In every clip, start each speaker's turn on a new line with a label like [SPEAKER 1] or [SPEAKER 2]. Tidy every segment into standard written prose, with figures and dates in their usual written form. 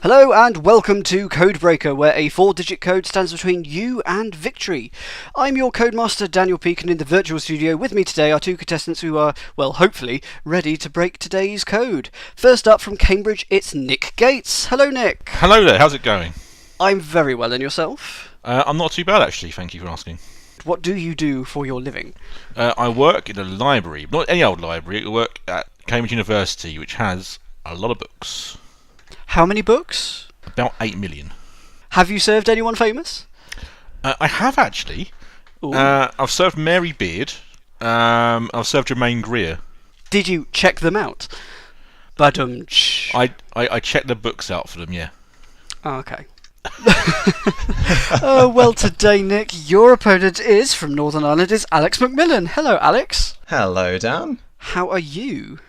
[SPEAKER 1] Hello and welcome to Codebreaker, where a 4-digit code stands between you and victory. I'm your Codemaster, Daniel Peake, and in the virtual studio with me today are two contestants who are, well, hopefully, ready to break today's code. First up from Cambridge, it's Nick Gates. Hello, Nick.
[SPEAKER 2] Hello there, how's it going?
[SPEAKER 1] I'm very well, and yourself?
[SPEAKER 2] I'm not too bad actually, thank you for asking.
[SPEAKER 1] What do you do for your living?
[SPEAKER 2] I work in a library, not any old library, I work at Cambridge University, which has a lot of books.
[SPEAKER 1] How many books?
[SPEAKER 2] About 8 million.
[SPEAKER 1] Have you served anyone famous?
[SPEAKER 2] I have actually. I've served Mary Beard. I've served Jermaine Greer.
[SPEAKER 1] Did you check them out?
[SPEAKER 2] I checked the books out for them, yeah.
[SPEAKER 1] Oh, okay. Well, today, Nick, your opponent is, from Northern Ireland, is Alex McMillan. Hello, Alex.
[SPEAKER 3] Hello, Dan.
[SPEAKER 1] How are you?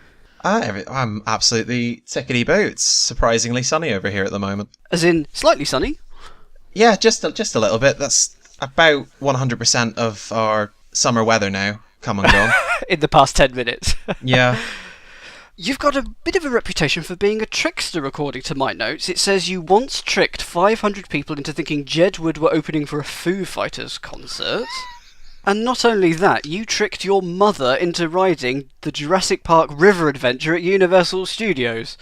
[SPEAKER 3] I'm absolutely tickety boots. Surprisingly sunny over here at the moment.
[SPEAKER 1] As in, slightly sunny?
[SPEAKER 3] Yeah, just a little bit. That's about 100% of our summer weather now. Come and gone.
[SPEAKER 1] In the past 10 minutes.
[SPEAKER 3] Yeah.
[SPEAKER 1] You've got a bit of a reputation for being a trickster, according to my notes. It says you once tricked 500 people into thinking Jedward were opening for a Foo Fighters concert. And not only that, you tricked your mother into riding the Jurassic Park River Adventure at Universal Studios.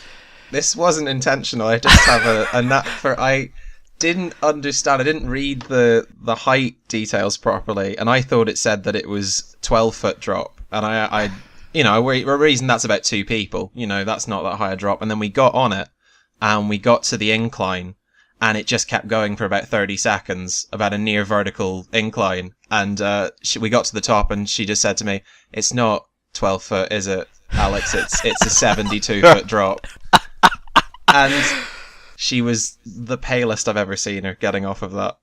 [SPEAKER 3] This wasn't intentional. I just have a knack for... I didn't understand. I didn't read the height details properly, and I thought it said that it was 12-foot drop. And I we're reason that's about two people. You know, that's not that high a drop. And then we got on it, and we got to the incline, and it just kept going for about 30 seconds, about a near vertical incline. And we got to the top, and she just said to me, "It's not 12 foot, is it, Alex? It's a 72-foot drop." And she was the palest I've ever seen her getting off of that.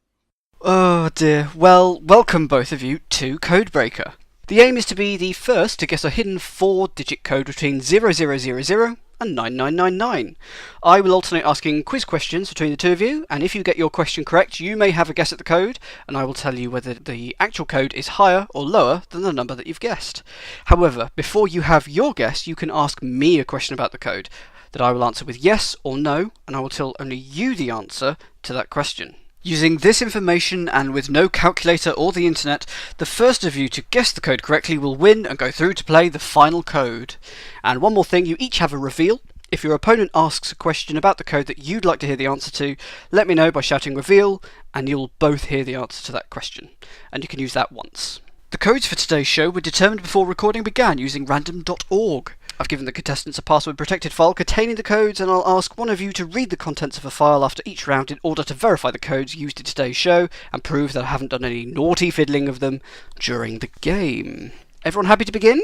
[SPEAKER 1] Oh dear. Well, welcome both of you to Codebreaker. The aim is to be the first to guess a hidden 4-digit code between 0000 and 9999. I will alternate asking quiz questions between the two of you, and if you get your question correct, you may have a guess at the code, and I will tell you whether the actual code is higher or lower than the number that you've guessed. However, before you have your guess, you can ask me a question about the code that I will answer with yes or no, and I will tell only you the answer to that question. Using this information and with no calculator or the internet, the first of you to guess the code correctly will win and go through to play the final code. And one more thing, you each have a reveal. If your opponent asks a question about the code that you'd like to hear the answer to, let me know by shouting reveal, and you'll both hear the answer to that question. And you can use that once. The codes for today's show were determined before recording began using random.org. I've given the contestants a password-protected file containing the codes, and I'll ask one of you to read the contents of a file after each round in order to verify the codes used in today's show and prove that I haven't done any naughty fiddling of them during the game. Everyone happy to begin?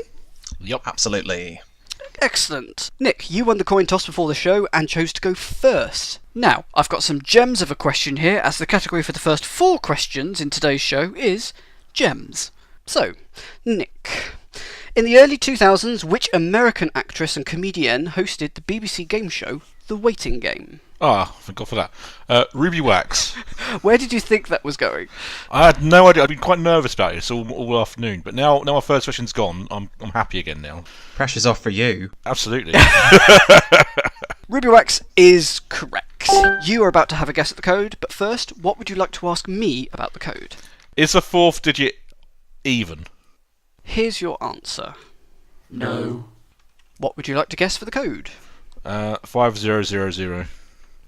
[SPEAKER 3] Yep, absolutely.
[SPEAKER 1] Excellent. Nick, you won the coin toss before the show and chose to go first. Now, I've got some gems of a question here, as the category for the first 4 questions in today's show is gems. So, Nick, in the early 2000s, which American actress and comedienne hosted the BBC game show The Waiting Game?
[SPEAKER 2] Thank God for that. Ruby Wax.
[SPEAKER 1] Where did you think that was going?
[SPEAKER 2] I had no idea. I've been quite nervous about it all afternoon, but now our first question's gone, I'm happy again now.
[SPEAKER 3] Pressure's off for you.
[SPEAKER 2] Absolutely.
[SPEAKER 1] Ruby Wax is correct. You are about to have a guess at the code, but first, what would you like to ask me about the code?
[SPEAKER 2] Is the 4th digit even?
[SPEAKER 1] Here's your answer.
[SPEAKER 4] No.
[SPEAKER 1] What would you like to guess for the code?
[SPEAKER 2] 5000.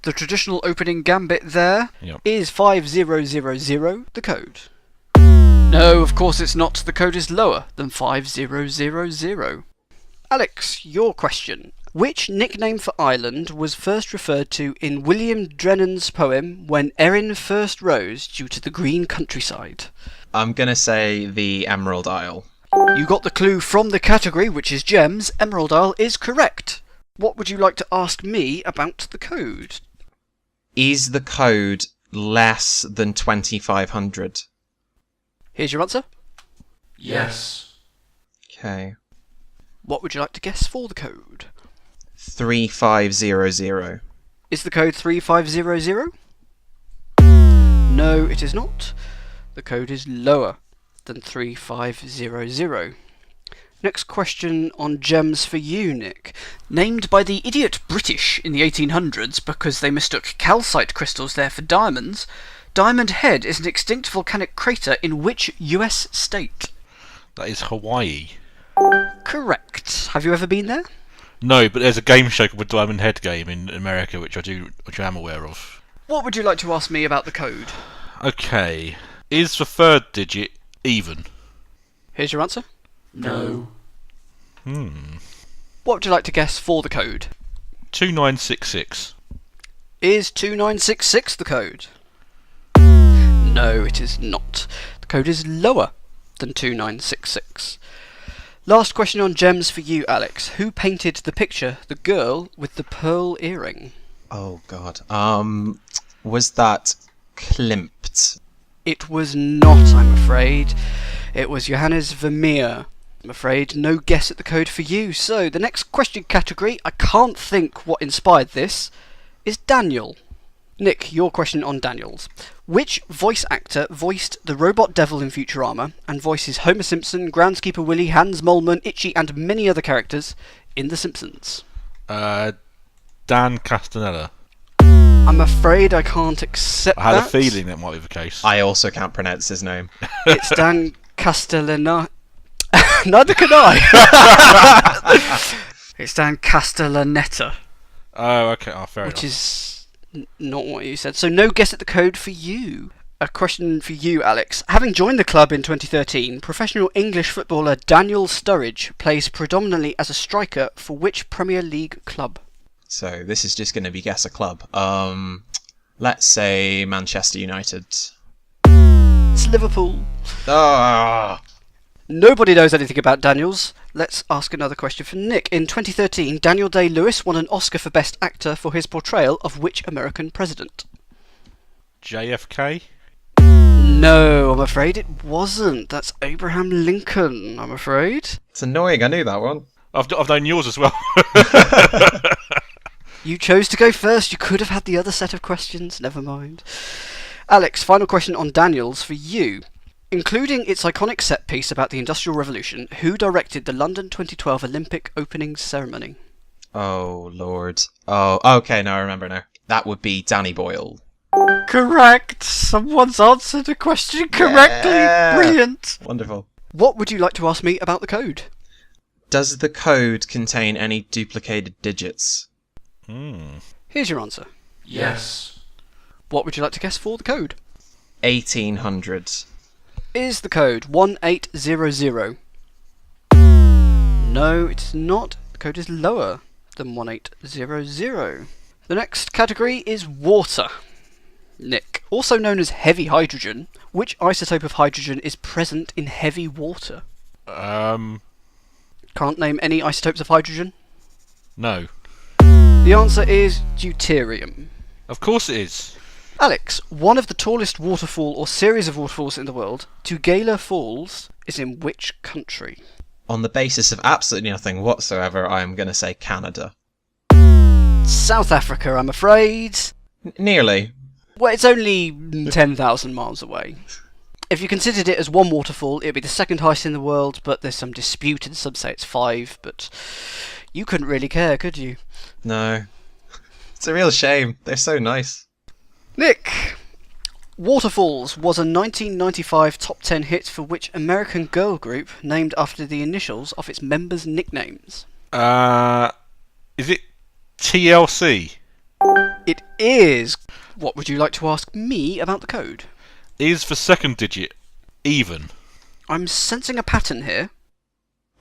[SPEAKER 1] The traditional opening gambit there
[SPEAKER 2] Yep.
[SPEAKER 1] is 5000, the code. No, of course it's not. The code is lower than 5000. Alex, your question. Which nickname for Ireland was first referred to in William Drennan's poem When Erin First Rose due to the green countryside?
[SPEAKER 3] I'm going to say the Emerald Isle.
[SPEAKER 1] You got the clue from the category, which is gems. Emerald Isle is correct. What would you like to ask me about the code?
[SPEAKER 3] Is the code less than 2500?
[SPEAKER 1] Here's your answer.
[SPEAKER 4] Yes.
[SPEAKER 3] Okay.
[SPEAKER 1] What would you like to guess for the code?
[SPEAKER 3] 3500.
[SPEAKER 1] Is the code 3500? No, it is not. The code is lower than 3500. Next question on gems for you, Nick. Named by the idiot British in the 1800s because they mistook calcite crystals there for diamonds, Diamond Head is an extinct volcanic crater in which US state?
[SPEAKER 2] That is Hawaii.
[SPEAKER 1] Correct. Have you ever been there?
[SPEAKER 2] No, but there's a game show called the Diamond Head game in America, which I am aware of.
[SPEAKER 1] What would you like to ask me about the code?
[SPEAKER 2] Okay. Is the third digit even?
[SPEAKER 1] Here's your answer.
[SPEAKER 4] No.
[SPEAKER 1] What would you like to guess for the code?
[SPEAKER 2] 2966.
[SPEAKER 1] Is 2966 the code? No, it is not. The code is lower than 2966. Last question on gems for you, Alex. Who painted the picture, the girl with the pearl earring?
[SPEAKER 3] Oh God. Was that Klimt?
[SPEAKER 1] It was not, I'm afraid. It was Johannes Vermeer. I'm afraid no guess at the code for you. So, the next question category, I can't think what inspired this, is Daniel. Nick, your question on Daniels. Which voice actor voiced the robot devil in Futurama and voices Homer Simpson, Groundskeeper Willie, Hans Moleman, Itchy and many other characters in The Simpsons?
[SPEAKER 2] Dan Castaneda.
[SPEAKER 1] I'm afraid I can't accept that.
[SPEAKER 2] I had a feeling that might be the case.
[SPEAKER 3] I also can't pronounce his name.
[SPEAKER 1] It's Dan Castellana. Neither can I. It's Dan Castellaneta.
[SPEAKER 2] Oh, okay. Oh, fair enough.
[SPEAKER 1] Which is not what you said. So no guess at the code for you. A question for you, Alex. Having joined the club in 2013, professional English footballer Daniel Sturridge plays predominantly as a striker for which Premier League club?
[SPEAKER 3] So this is just going to be guess a club. Let's say Manchester United.
[SPEAKER 1] It's Liverpool.
[SPEAKER 3] Ah.
[SPEAKER 1] Nobody knows anything about Daniels. Let's ask another question for Nick. In 2013, Daniel Day-Lewis won an Oscar for Best Actor for his portrayal of which American president?
[SPEAKER 2] JFK?
[SPEAKER 1] No, I'm afraid it wasn't. That's Abraham Lincoln, I'm afraid.
[SPEAKER 3] It's annoying. I knew that one.
[SPEAKER 2] I've known yours as well.
[SPEAKER 1] You chose to go first. You could have had the other set of questions. Never mind. Alex, final question on Daniels for you. Including its iconic set piece about the Industrial Revolution, who directed the London 2012 Olympic opening ceremony?
[SPEAKER 3] Oh, Lord. Oh, okay, now I remember now. That would be Danny Boyle.
[SPEAKER 1] Correct! Someone's answered a question correctly!
[SPEAKER 3] Yeah.
[SPEAKER 1] Brilliant!
[SPEAKER 3] Wonderful.
[SPEAKER 1] What would you like to ask me about the code?
[SPEAKER 3] Does the code contain any duplicated digits?
[SPEAKER 1] Here's your answer.
[SPEAKER 4] Yes.
[SPEAKER 1] What would you like to guess for the code?
[SPEAKER 3] 1800.
[SPEAKER 1] Is the code 1800? No, it's not. The code is lower than 1800. The next category is water. Nick, also known as heavy hydrogen, which isotope of hydrogen is present in heavy water? Can't name any isotopes of hydrogen?
[SPEAKER 2] No.
[SPEAKER 1] The answer is deuterium.
[SPEAKER 2] Of course it is.
[SPEAKER 1] Alex, one of the tallest waterfall or series of waterfalls in the world, Tugela Falls, is in which country?
[SPEAKER 3] On the basis of absolutely nothing whatsoever, I am going to say Canada.
[SPEAKER 1] South Africa, I'm afraid.
[SPEAKER 3] Nearly.
[SPEAKER 1] Well, it's only 10,000 miles away. If you considered it as one waterfall, it would be the second highest in the world, but there's some dispute and some say it's 5, but you couldn't really care, could you?
[SPEAKER 3] No. It's a real shame. They're so nice.
[SPEAKER 1] Nick, Waterfalls was a 1995 top 10 hit for which American girl group named after the initials of its members' nicknames?
[SPEAKER 2] Is it TLC?
[SPEAKER 1] It is. What would you like to ask me about the code?
[SPEAKER 2] Is the second digit even?
[SPEAKER 1] I'm sensing a pattern here.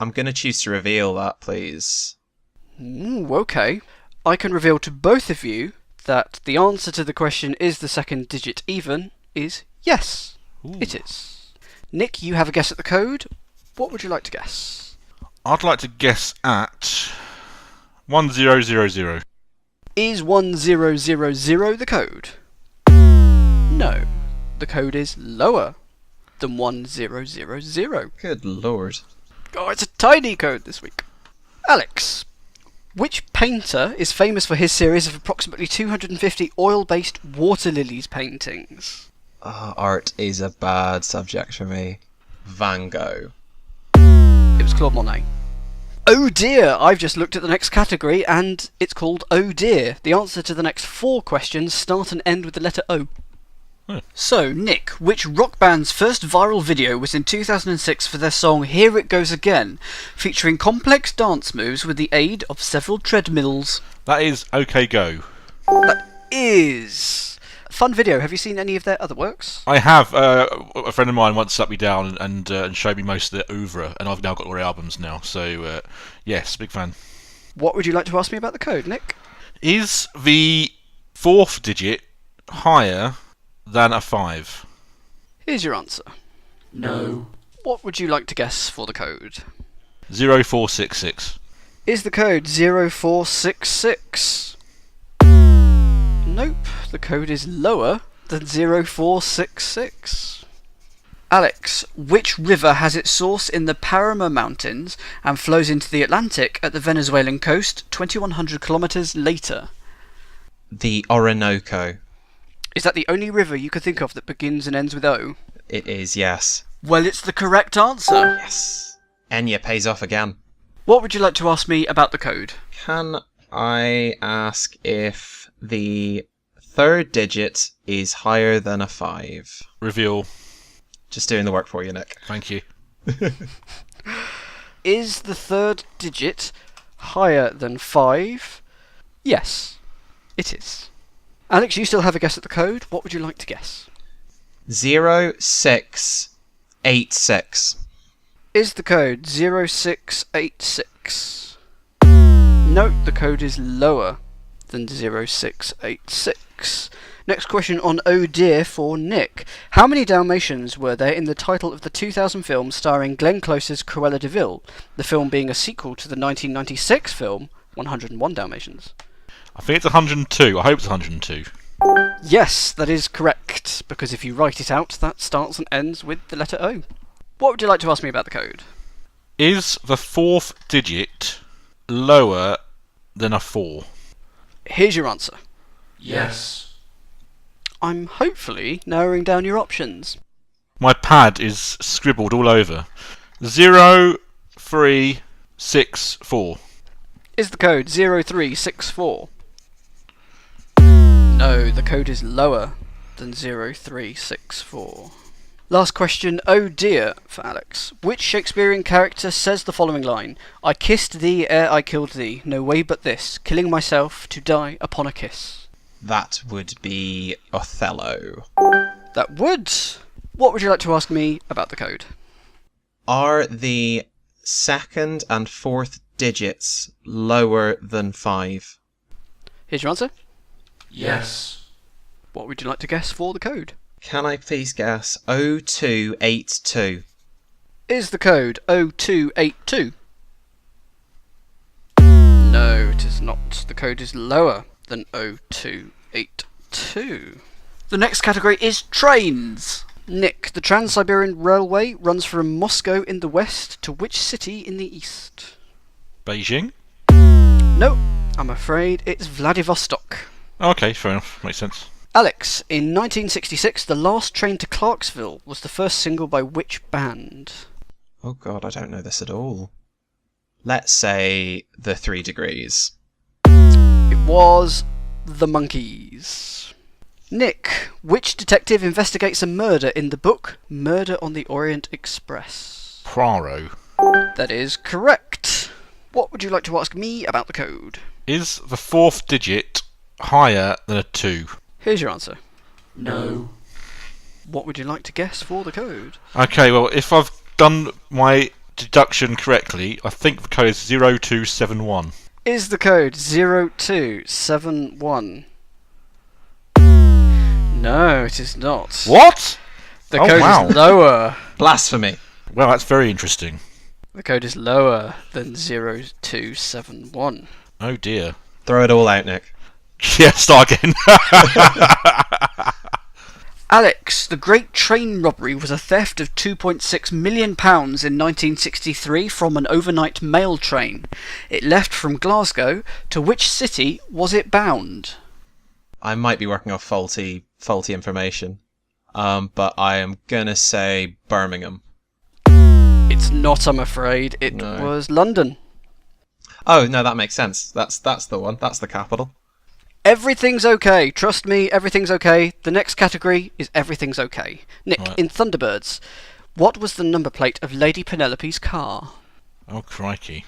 [SPEAKER 3] I'm going to choose to reveal that, please.
[SPEAKER 1] Ooh, okay. I can reveal to both of you that the answer to the question, is the second digit even, is yes.
[SPEAKER 2] Ooh.
[SPEAKER 1] It is. Nick, you have a guess at the code. What would you like to guess?
[SPEAKER 2] I'd like to guess at 1000.
[SPEAKER 1] Is 1000 the code? No. The code is lower than 1000.
[SPEAKER 3] Good lord.
[SPEAKER 1] Oh, it's a tiny code this week. Alex, which painter is famous for his series of approximately 250 oil-based water lilies paintings?
[SPEAKER 3] Art is a bad subject for me. Van Gogh.
[SPEAKER 1] It was Claude Monet. Oh dear, I've just looked at the next category and it's called Oh dear. The answer to the next 4 questions start and end with the letter O. So, Nick, which rock band's first viral video was in 2006 for their song Here It Goes Again, featuring complex dance moves with the aid of several treadmills?
[SPEAKER 2] That is OK Go.
[SPEAKER 1] That is... Fun video. Have you seen any of their other works?
[SPEAKER 2] I have. A friend of mine once sat me down and showed me most of their oeuvre, and I've now got all their albums now. So, yes, big fan.
[SPEAKER 1] What would you like to ask me about the code, Nick?
[SPEAKER 2] Is the 4th digit higher than a 5?
[SPEAKER 1] Here's your answer.
[SPEAKER 4] No.
[SPEAKER 1] What would you like to guess for the code?
[SPEAKER 2] 0466.
[SPEAKER 1] Is the code 0466? Nope, the code is lower than 0466. Alex, which river has its source in the Parima Mountains and flows into the Atlantic at the Venezuelan coast 2100 kilometres later?
[SPEAKER 3] The Orinoco.
[SPEAKER 1] Is that the only river you could think of that begins and ends with O?
[SPEAKER 3] It is, yes.
[SPEAKER 1] Well, it's the correct answer.
[SPEAKER 3] Yes. Enya pays off again.
[SPEAKER 1] What would you like to ask me about the code?
[SPEAKER 3] Can I ask if the 3rd digit is higher than a 5?
[SPEAKER 2] Reveal.
[SPEAKER 3] Just doing the work for you, Nick.
[SPEAKER 2] Thank you.
[SPEAKER 1] Is the 3rd digit higher than 5? Yes, it is. Alex, you still have a guess at the code. What would you like to guess?
[SPEAKER 3] 0686.
[SPEAKER 1] Is the code 0686? No, the code is lower than 0686. Next question on Oh Dear for Nick. How many Dalmatians were there in the title of the 2000 film starring Glenn Close's Cruella de Vil, the film being a sequel to the 1996 film 101 Dalmatians?
[SPEAKER 2] I think it's 102. I hope it's 102.
[SPEAKER 1] Yes, that is correct, because if you write it out, that starts and ends with the letter O. What would you like to ask me about the code?
[SPEAKER 2] Is the 4th digit lower than a 4?
[SPEAKER 1] Here's your answer.
[SPEAKER 4] Yes.
[SPEAKER 1] I'm hopefully narrowing down your options.
[SPEAKER 2] My pad is scribbled all over. 0364.
[SPEAKER 1] Is the code 0364? No, the code is lower than 0364. Last question, oh dear, for Alex. Which Shakespearean character says the following line? I kissed thee ere I killed thee, no way but this, killing myself to die upon a kiss.
[SPEAKER 3] That would be Othello.
[SPEAKER 1] That would. What would you like to ask me about the code?
[SPEAKER 3] Are the 2nd and 4th digits lower than 5?
[SPEAKER 1] Here's your answer.
[SPEAKER 4] Yes.
[SPEAKER 1] What would you like to guess for the code?
[SPEAKER 3] Can I please guess 0282?
[SPEAKER 1] Is the code 0282? No, it is not. The code is lower than 0282. The next category is trains. Nick, the Trans-Siberian Railway runs from Moscow in the west to which city in the east?
[SPEAKER 2] Beijing?
[SPEAKER 1] No, I'm afraid it's Vladivostok.
[SPEAKER 2] Okay, fair enough. Makes sense.
[SPEAKER 1] Alex, in 1966, The Last Train to Clarksville was the first single by which band?
[SPEAKER 3] Oh god, I don't know this at all. Let's say The 3 Degrees.
[SPEAKER 1] It was The Monkees. Nick, which detective investigates a murder in the book Murder on the Orient Express?
[SPEAKER 2] Poirot.
[SPEAKER 1] That is correct. What would you like to ask me about the code?
[SPEAKER 2] Is the 4th digit higher than a 2?
[SPEAKER 1] Here's your answer.
[SPEAKER 4] No.
[SPEAKER 1] What would you like to guess for the code?
[SPEAKER 2] Okay, well, if I've done my deduction correctly, I think the code is 0271.
[SPEAKER 1] Is the code 0271? No, it is not.
[SPEAKER 2] What?
[SPEAKER 1] The
[SPEAKER 2] Oh,
[SPEAKER 1] code
[SPEAKER 2] wow.
[SPEAKER 1] is lower.
[SPEAKER 3] Blasphemy.
[SPEAKER 2] Well, that's very interesting.
[SPEAKER 1] The code is lower than 0271.
[SPEAKER 2] Oh dear.
[SPEAKER 3] Throw it all out, Nick.
[SPEAKER 2] Yeah, start again.
[SPEAKER 1] Alex, the Great Train Robbery was a theft of £2.6 million in 1963 from an overnight mail train. It left from Glasgow. To which city was it bound?
[SPEAKER 3] I might be working off faulty information, but I am gonna say Birmingham.
[SPEAKER 1] It's not, I'm afraid. It
[SPEAKER 3] No.
[SPEAKER 1] was London.
[SPEAKER 3] Oh no, that makes sense. That's the one. That's the capital.
[SPEAKER 1] Everything's okay. Trust me, everything's okay. The next category is everything's okay. Nick,
[SPEAKER 2] Right.
[SPEAKER 1] in Thunderbirds, what was the number plate of Lady Penelope's car?
[SPEAKER 2] Oh, crikey.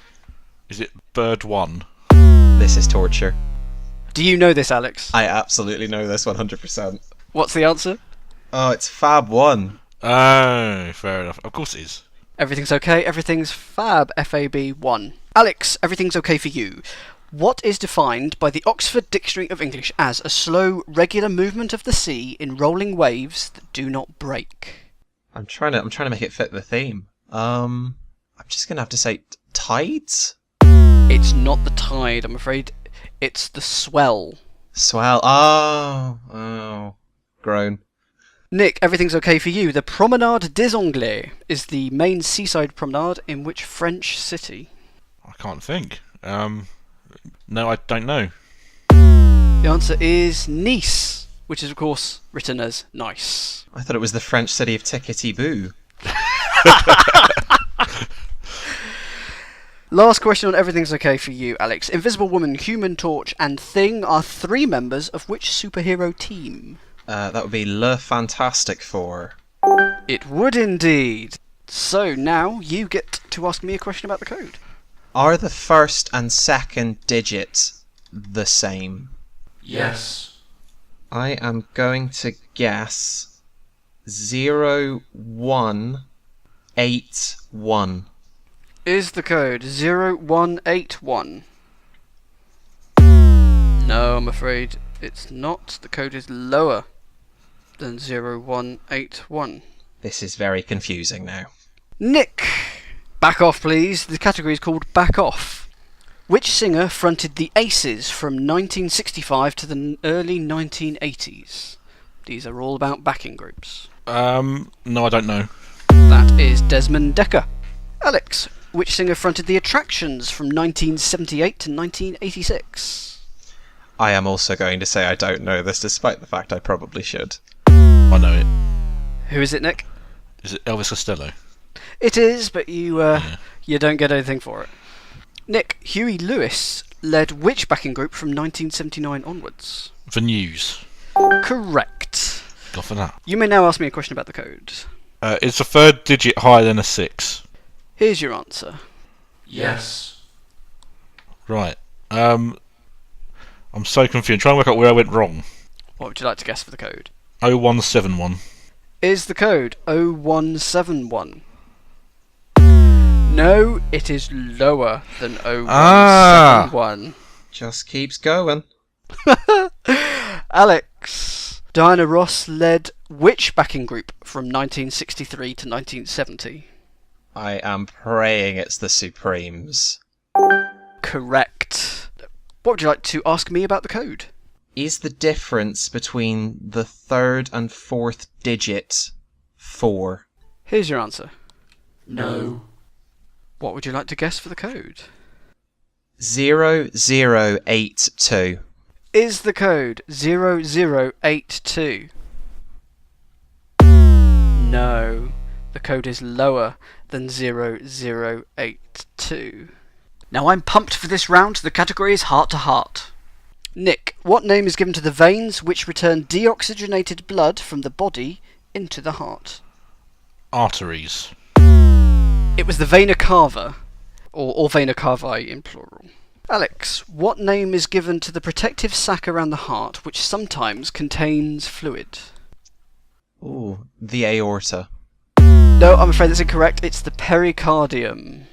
[SPEAKER 2] Is it Bird 1?
[SPEAKER 3] This is torture.
[SPEAKER 1] Do you know this, Alex?
[SPEAKER 3] I absolutely know this 100%.
[SPEAKER 1] What's the answer?
[SPEAKER 3] Oh, it's Fab 1.
[SPEAKER 2] Oh, fair enough. Of course it is.
[SPEAKER 1] Everything's okay. Everything's fab. FAB 1. Alex, everything's okay for you. What is defined by the Oxford Dictionary of English as a slow, regular movement of the sea in rolling waves that do not break?
[SPEAKER 3] I'm trying to make it fit the theme. I'm just gonna have to say tides.
[SPEAKER 1] It's not the tide, I'm afraid. It's the swell.
[SPEAKER 3] Swell. Oh, groan.
[SPEAKER 1] Nick, everything's okay for you. The Promenade des Anglais is the main seaside promenade in which French city?
[SPEAKER 2] I can't think. No, I don't know.
[SPEAKER 1] The answer is Nice, which is of course written as nice.
[SPEAKER 3] I thought it was the French city of Tickety-Boo.
[SPEAKER 1] Last question on everything's okay for you, Alex. Invisible Woman, Human Torch, and Thing are 3 members of which superhero team?
[SPEAKER 3] That would be Le Fantastic Four.
[SPEAKER 1] It would indeed. So now you get to ask me a question about the code.
[SPEAKER 3] Are the first and second digits the same?
[SPEAKER 4] Yes.
[SPEAKER 3] I am going to guess 0181.
[SPEAKER 1] Is the code 0181? No, I'm afraid it's not. The code is lower than 0181.
[SPEAKER 3] This is very confusing now.
[SPEAKER 1] Nick! Back off, please. The category is called Back Off. Which singer fronted the Aces from 1965 to the early 1980s? These are all about backing groups.
[SPEAKER 2] No, I don't know.
[SPEAKER 1] That is Desmond Dekker. Alex, which singer fronted the Attractions from 1978 to 1986?
[SPEAKER 3] I am also going to say I don't know this, despite the fact I probably should.
[SPEAKER 2] I know it.
[SPEAKER 1] Who is it, Nick?
[SPEAKER 2] Is it Elvis Costello?
[SPEAKER 1] It is, but you don't get anything for it. Nick, Huey Lewis led which backing group from 1979 onwards?
[SPEAKER 2] The News.
[SPEAKER 1] Correct.
[SPEAKER 2] Go for that.
[SPEAKER 1] You may now ask me a question about the code.
[SPEAKER 2] Is the third digit higher than a 6?
[SPEAKER 1] Here's your answer.
[SPEAKER 4] Yes.
[SPEAKER 2] Right. I'm so confused. I'm trying to work out where I went wrong.
[SPEAKER 1] What would you like to guess for the code?
[SPEAKER 2] 0171.
[SPEAKER 1] Is the code 0171? No, it is lower than 0171.
[SPEAKER 3] Just keeps going.
[SPEAKER 1] Alex, Diana Ross led which backing group from 1963 to 1970?
[SPEAKER 3] I am praying it's the Supremes.
[SPEAKER 1] Correct. What would you like to ask me about the code?
[SPEAKER 3] Is the difference between the third and fourth digit 4?
[SPEAKER 1] Here's your answer.
[SPEAKER 4] No.
[SPEAKER 1] What would you like to guess for the code?
[SPEAKER 3] 0082.
[SPEAKER 1] Is the code 0082? No, the code is lower than 0082. Now I'm pumped for this round. The category is heart to heart. Nick, what name is given to the veins which return deoxygenated blood from the body into the heart?
[SPEAKER 2] Arteries.
[SPEAKER 1] It was the vena cava, or vena cavae in plural. Alex, what name is given to the protective sac around the heart which sometimes contains fluid?
[SPEAKER 3] Ooh, the aorta.
[SPEAKER 1] No, I'm afraid that's incorrect. It's the pericardium.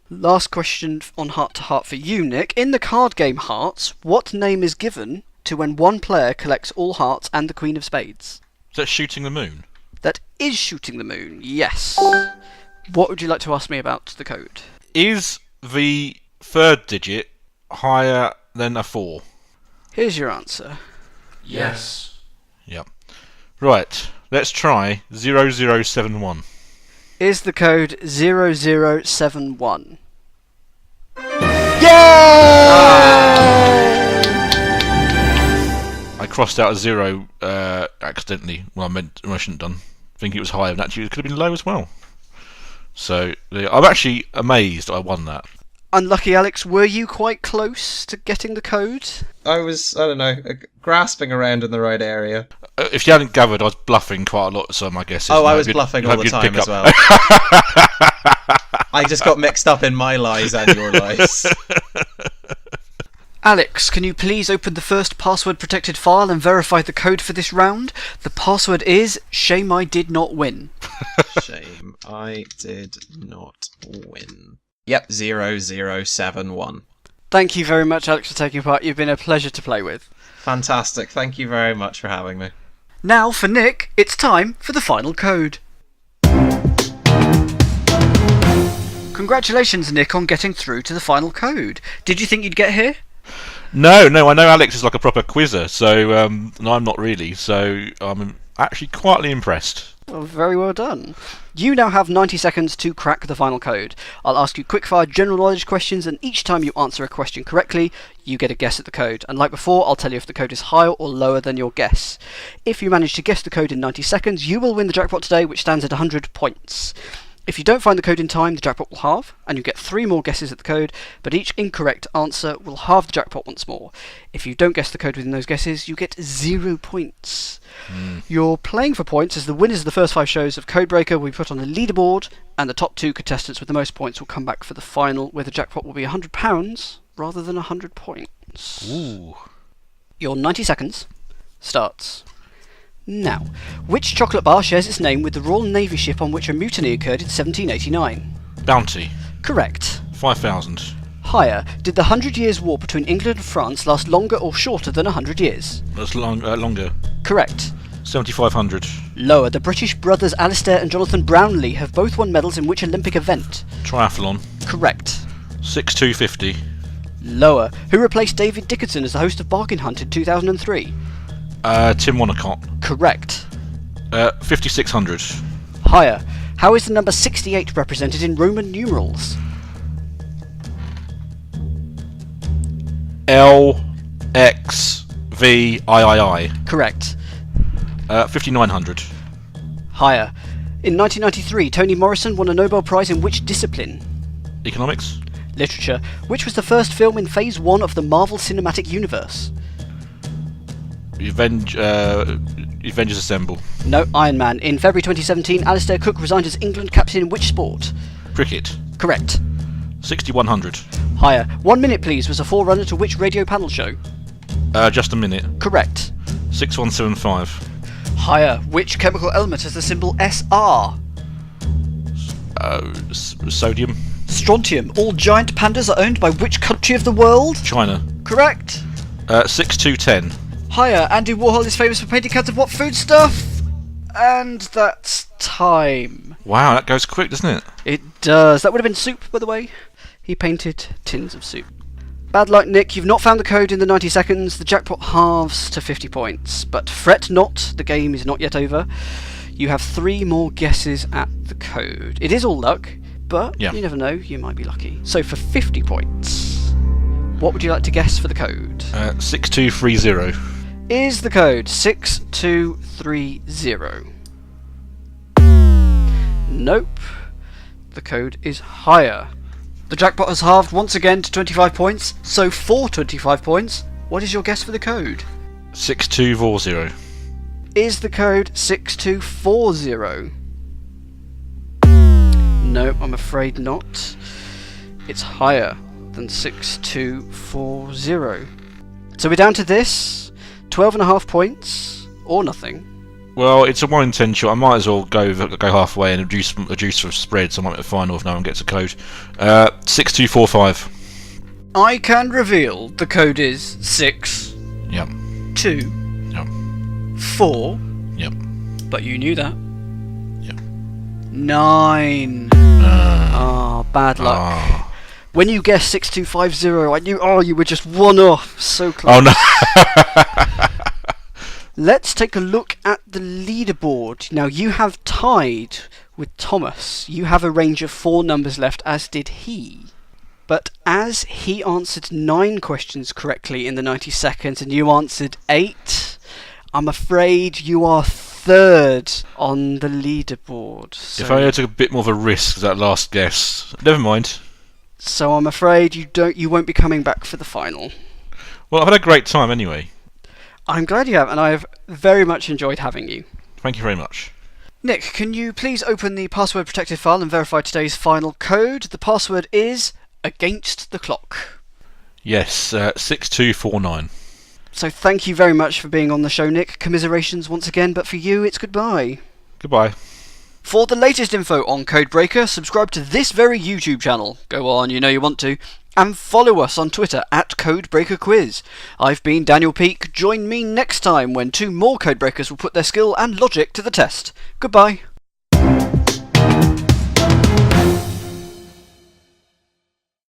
[SPEAKER 1] Last question on Heart to Heart for you, Nick. In the card game Hearts, what name is given to when one player collects all hearts and the Queen of Spades?
[SPEAKER 2] Is that Shooting the Moon?
[SPEAKER 1] That is Shooting the Moon, yes. What would you like to ask me about the code?
[SPEAKER 2] Is the third digit higher than a 4?
[SPEAKER 1] Here's your answer.
[SPEAKER 4] Yes.
[SPEAKER 2] Yep. Right, let's try 0071.
[SPEAKER 1] Is the code 0071?
[SPEAKER 2] I crossed out a 0 accidentally when I shouldn't have done. Thinking it was higher, and actually it could have been low as well. So I'm actually amazed I won that.
[SPEAKER 1] Unlucky Alex, were you quite close to getting the code?
[SPEAKER 3] I was, I don't know, grasping around in the right area.
[SPEAKER 2] If you hadn't gathered, I was bluffing quite a lot, so my guess is...
[SPEAKER 3] Oh,
[SPEAKER 2] no,
[SPEAKER 3] I was
[SPEAKER 2] you'd-
[SPEAKER 3] bluffing
[SPEAKER 2] you'd
[SPEAKER 3] all
[SPEAKER 2] hope
[SPEAKER 3] the
[SPEAKER 2] you'd
[SPEAKER 3] time
[SPEAKER 2] pick
[SPEAKER 3] as
[SPEAKER 2] up.
[SPEAKER 3] well. I just got mixed up in my lies and your lies.
[SPEAKER 1] Alex, can you please open the first password-protected file and verify the code for this round? The password is "Shame I did not win."
[SPEAKER 3] Shame I did not win. Yep, 0071.
[SPEAKER 1] Thank you very much, Alex, for taking part. You've been a pleasure to play with.
[SPEAKER 3] Fantastic. Thank you very much for having me.
[SPEAKER 1] Now, for Nick, it's time for the final code. Congratulations, Nick, on getting through to the final code. Did you think you'd get here?
[SPEAKER 2] No, I know Alex is like a proper quizzer, so and I'm not really, so I'm actually quietly impressed.
[SPEAKER 1] Well, very well done. You now have 90 seconds to crack the final code. I'll ask you quickfire general knowledge questions, and each time you answer a question correctly, you get a guess at the code. And like before, I'll tell you if the code is higher or lower than your guess. If you manage to guess the code in 90 seconds, you will win the jackpot today, which stands at 100 points. If you don't find the code in time, the jackpot will halve, and you get 3 more guesses at the code, but each incorrect answer will halve the jackpot once more. If you don't guess the code within those guesses, you get 0 points. You're playing for points, as the winners of the first 5 shows of Codebreaker will be put on the leaderboard, and the top 2 contestants with the most points will come back for the final, where the jackpot will be £100 rather than 100 points.
[SPEAKER 2] Ooh.
[SPEAKER 1] Your 90 seconds starts now. Which chocolate bar shares its name with the Royal Navy ship on which a mutiny occurred in 1789?
[SPEAKER 2] Bounty.
[SPEAKER 1] Correct.
[SPEAKER 2] 5,000.
[SPEAKER 1] Higher. Did the 100 Years' War between England and France last longer or shorter than 100 years?
[SPEAKER 2] That's longer.
[SPEAKER 1] Correct.
[SPEAKER 2] 7,500.
[SPEAKER 1] Lower. The British brothers Alistair and Jonathan Brownlee have both won medals in which Olympic event?
[SPEAKER 2] Triathlon.
[SPEAKER 1] Correct.
[SPEAKER 2] 6,250.
[SPEAKER 1] Lower. Who replaced David Dickinson as the host of Bargain Hunt in 2003?
[SPEAKER 2] Tim Wonnacott.
[SPEAKER 1] Correct.
[SPEAKER 2] 5,600.
[SPEAKER 1] Higher. How is the number 68 represented in Roman numerals?
[SPEAKER 2] L X V I.
[SPEAKER 1] Correct.
[SPEAKER 2] 5,900.
[SPEAKER 1] Higher. In 1993, Toni Morrison won a Nobel Prize in which discipline?
[SPEAKER 2] Economics.
[SPEAKER 1] Literature. Which was the first film in Phase 1 of the Marvel Cinematic Universe?
[SPEAKER 2] Avengers Assemble.
[SPEAKER 1] No, Iron Man. In February 2017, Alistair Cook resigned as England captain in which sport?
[SPEAKER 2] Cricket.
[SPEAKER 1] Correct.
[SPEAKER 2] 6,100.
[SPEAKER 1] Higher. 1 Minute Please was a forerunner to which radio panel show?
[SPEAKER 2] Just a minute.
[SPEAKER 1] Correct.
[SPEAKER 2] 6,175.
[SPEAKER 1] Higher. Which chemical element has the symbol SR?
[SPEAKER 2] Sodium.
[SPEAKER 1] Strontium. All giant pandas are owned by which country of the world?
[SPEAKER 2] China.
[SPEAKER 1] Correct.
[SPEAKER 2] 6,210.
[SPEAKER 1] Higher. Andy Warhol is famous for painting cans of what foodstuff? And that's time.
[SPEAKER 2] Wow, that goes quick, doesn't it?
[SPEAKER 1] It does. That would have been soup, by the way. He painted tins of soup. Bad luck, Nick. You've not found the code in the 90 seconds. The jackpot halves to 50 points. But fret not, the game is not yet over. You have 3 more guesses at the code. It is all luck, but
[SPEAKER 2] Yeah.
[SPEAKER 1] you never know, you might be lucky. So for 50 points, what would you like to guess for the code?
[SPEAKER 2] 6,230.
[SPEAKER 1] Is the code 6230? Nope. The code is higher. The jackpot has halved once again to 25 points, so for 25 points, what is your guess for the code?
[SPEAKER 2] 6,240.
[SPEAKER 1] Is the code 6240? No, I'm afraid not. It's higher than 6240. So we're down to this, 12.5 points, or nothing.
[SPEAKER 2] Well, it's a 1 in 10 shot. I might as well go halfway and reduce for spread, so I might make the final if no one gets a code. 6,245.
[SPEAKER 1] I can reveal the code is 6,
[SPEAKER 2] Yep.
[SPEAKER 1] 2,
[SPEAKER 2] Yep.
[SPEAKER 1] 4,
[SPEAKER 2] Yep.
[SPEAKER 1] but you knew that.
[SPEAKER 2] Yep.
[SPEAKER 1] 9. Bad luck.
[SPEAKER 2] Ah.
[SPEAKER 1] When you guessed 6250, I knew, you were just 1 off. So close.
[SPEAKER 2] Oh no.
[SPEAKER 1] Let's take a look at the leaderboard. Now, you have tied with Thomas. You have a range of 4 numbers left, as did he. But as he answered 9 questions correctly in the 90 seconds and you answered 8, I'm afraid you are 3rd on the leaderboard.
[SPEAKER 2] If I took a bit more of a risk with that last guess. Never mind.
[SPEAKER 1] So I'm afraid you won't be coming back for the final.
[SPEAKER 2] Well, I've had a great time anyway.
[SPEAKER 1] I'm glad you have, and I have very much enjoyed having you.
[SPEAKER 2] Thank you very much.
[SPEAKER 1] Nick, can you please open the password protected file and verify today's final code? The password is against the clock.
[SPEAKER 2] Yes, 6249.
[SPEAKER 1] So thank you very much for being on the show, Nick. Commiserations once again, but for you, it's goodbye.
[SPEAKER 2] Goodbye.
[SPEAKER 1] For the latest info on Codebreaker, subscribe to this very YouTube channel. Go on, you know you want to. And follow us on Twitter at Codebreaker Quiz. I've been Daniel Peake. Join me next time when 2 more Codebreakers will put their skill and logic to the test. Goodbye.